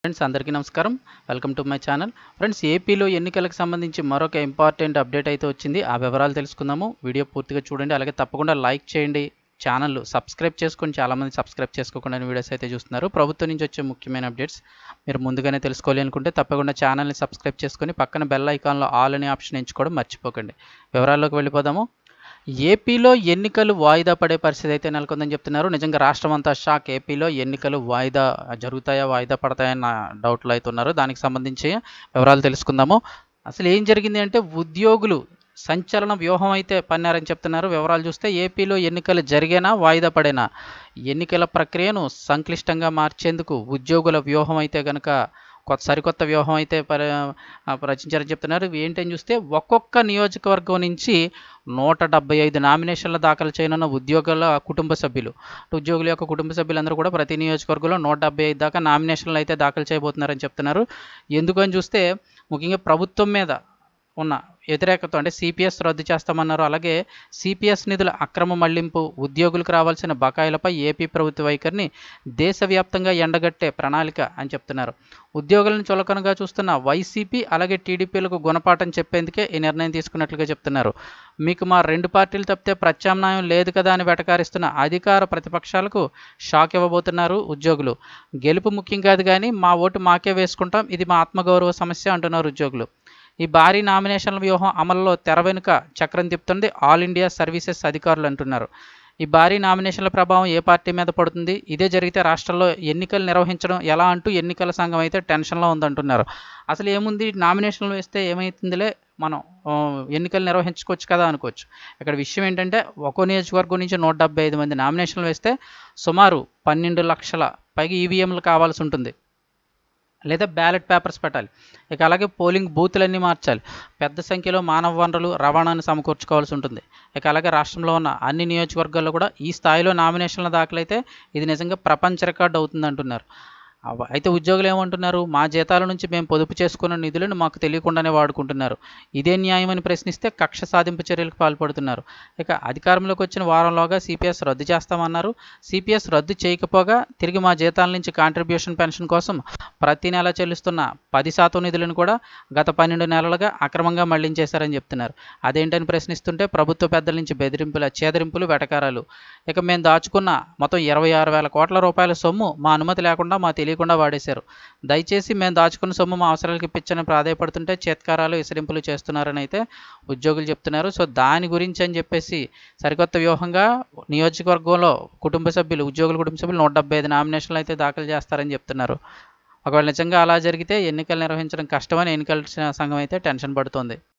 Friends అందరికీ నమస్కారం. Welcome to my channel. Friends ఏపీలో ఎన్నికలకు సంబంధించి మరొక ఇంపార్టెంట్ అప్డేట్ అయితే వచ్చింది. ఆ వివరాలు తెలుసుకుందాము. వీడియో పూర్తిగా చూడండి. అలాగే తప్పకుండా లైక్ చేయండి. ఛానల్ సబ్స్క్రైబ్ చేసుకొని చాలామంది సబ్స్క్రైబ్ చేసుకోకుండా వీడియోస్ అయితే చూస్తున్నారు. ప్రభుత్వం నుంచి వచ్చే ముఖ్యమైన అప్డేట్స్ మీరు ముందుగానే తెలుసుకోవాలి అనుకుంటే తప్పకుండా ఛానల్ని సబ్స్క్రైబ్ చేసుకొని పక్కన బెల్ ఐకాన్లో ఆల్ అనే ఆప్షన్ ఎంచుకోవడం మర్చిపోకండి. వివరాల్లోకి వెళ్ళిపోదాము. ఏపీలో ఎన్నికలు వాయిదా పడే పరిస్థితి అయితే నెలకొందని చెప్తున్నారు. నిజంగా రాష్ట్రం అంతా షాక్. ఏపీలో ఎన్నికలు వాయిదా జరుగుతాయా, వాయిదా పడతాయన్న డౌట్లో అయితే ఉన్నారు. దానికి సంబంధించి వివరాలు తెలుసుకుందాము. అసలు ఏం జరిగింది అంటే ఉద్యోగులు సంచలన వ్యూహం అయితే పన్నారని చెప్తున్నారు. వివరాలు చూస్తే ఏపీలో ఎన్నికలు జరిగేనా, వాయిదా పడేనా, ఎన్నికల ప్రక్రియను సంక్లిష్టంగా మార్చేందుకు ఉద్యోగుల వ్యూహం అయితే కనుక సరికొత్త వ్యూహం అయితే రచించారని చెప్తున్నారు. ఏంటని చూస్తే ఒక్కొక్క నియోజకవర్గం నుంచి 175 నామినేషన్లు దాఖలు చేయనున్న ఉద్యోగుల యొక్క కుటుంబ సభ్యులందరూ కూడా ప్రతి నియోజకవర్గంలో 175 దాకా నామినేషన్లు అయితే దాఖలు చేయబోతున్నారని చెప్తున్నారు. ఎందుకని చూస్తే ముఖ్యంగా ప్రభుత్వం మీద ఉన్న వ్యతిరేకత అంటే సిపిఎస్ రద్దు చేస్తామన్నారు. అలాగే సిపిఎస్ నిధుల అక్రమ మళ్లింపు, ఉద్యోగులకు రావాల్సిన బకాయిలపై ఏపీ ప్రభుత్వ వైఖరిని దేశవ్యాప్తంగా ఎండగట్టే ప్రణాళిక అని చెప్తున్నారు. ఉద్యోగులను చులకనగా చూస్తున్న వైసీపీ అలాగే టీడీపీలకు గుణపాఠం చెప్పేందుకే ఈ నిర్ణయం తీసుకున్నట్లుగా చెప్తున్నారు. మీకు మా రెండు పార్టీలు తప్పితే ప్రత్యామ్నాయం లేదు కదా అని వెటకారిస్తున్న అధికార ప్రతిపక్షాలకు షాక్ ఇవ్వబోతున్నారు ఉద్యోగులు. గెలుపు ముఖ్యం కాదు కానీ మా ఓటు మాకే వేసుకుంటాం, ఇది మా ఆత్మగౌరవ సమస్య అంటున్నారు ఉద్యోగులు. ఈ భారీ నామినేషన్ల వ్యూహం అమలులో తెర వెనుక చక్రం తిప్పుతుంది ఆల్ ఇండియా సర్వీసెస్ అధికారులు అంటున్నారు. ఈ భారీ నామినేషన్ల ప్రభావం ఏ పార్టీ మీద పడుతుంది, ఇదే జరిగితే రాష్ట్రంలో ఎన్నికలు నిర్వహించడం ఎలా అంటూ ఎన్నికల సంఘం అయితే టెన్షన్లో ఉందంటున్నారు. అసలు ఏముంది, నామినేషన్లు వేస్తే ఏమవుతుందిలే, మనం ఎన్నికలు నిర్వహించుకోవచ్చు కదా అనుకోవచ్చు. ఇక్కడ విషయం ఏంటంటే ఒక్కో నియోజకవర్గం నుంచి 175 మంది నామినేషన్లు వేస్తే సుమారు 12 లక్షల పైగా ఈవీఎంలు కావాల్సి ఉంటుంది, లేదా బ్యాలెట్ పేపర్స్ పెట్టాలి. ఇక అలాగే పోలింగ్ బూతులన్నీ మార్చాలి. పెద్ద సంఖ్యలో మానవ వనరులు, రవాణాను సమకూర్చుకోవాల్సి ఉంటుంది. ఇక అలాగే రాష్ట్రంలో ఉన్న అన్ని నియోజకవర్గాల్లో కూడా ఈ స్థాయిలో నామినేషన్ల దాఖలైతే ఇది నిజంగా ప్రపంచ రికార్డు అవుతుంది అంటున్నారు. అయితే ఉద్యోగులు ఏమంటున్నారు, మా జీతాల నుంచి మేము పొదుపు చేసుకున్న నిధులను మాకు తెలియకుండానే వాడుకుంటున్నారు, ఇదే న్యాయమని ప్రశ్నిస్తే కక్ష సాధింపు చర్యలకు పాల్పడుతున్నారు. ఇక అధికారంలోకి వచ్చిన వారంలోగా సిపిఎస్ రద్దు చేస్తామన్నారు. సిపిఎస్ రద్దు చేయకపోగా తిరిగి మా జీతాల నుంచి కాంట్రిబ్యూషన్ పెన్షన్ కోసం ప్రతి నెల చెల్లిస్తున్న 10% నిధులను కూడా గత 12 నెలలుగా అక్రమంగా మళ్లించేశారని చెప్తున్నారు. అదేంటని ప్రశ్నిస్తుంటే ప్రభుత్వ పెద్దల నుంచి చేదరింపులు, వెటకారాలు. ఇక మేము దాచుకున్న మొత్తం 26,000 కోట్ల రూపాయల సొమ్ము మా అనుమతి లేకుండా, మా తెలియకుండా వాడేశారు. దయచేసి మేము దాచుకున్న సొమ్ము మా అవసరాలకి ఇప్పించని ప్రాధాయపడుతుంటే చేత్కారాలు, విసరింపులు చేస్తున్నారని అయితే ఉద్యోగులు చెప్తున్నారు. సో దాని గురించి అని చెప్పేసి సరికొత్త వ్యూహంగా నియోజకవర్గంలో ఉద్యోగుల కుటుంబ సభ్యులు 175 నామినేషన్లు అయితే దాఖలు చేస్తారని చెప్తున్నారు. ఒకవేళ నిజంగా అలా జరిగితే ఎన్నికలు నిర్వహించడం కష్టమని ఎన్నికల సంఘం అయితే టెన్షన్ పడుతోంది.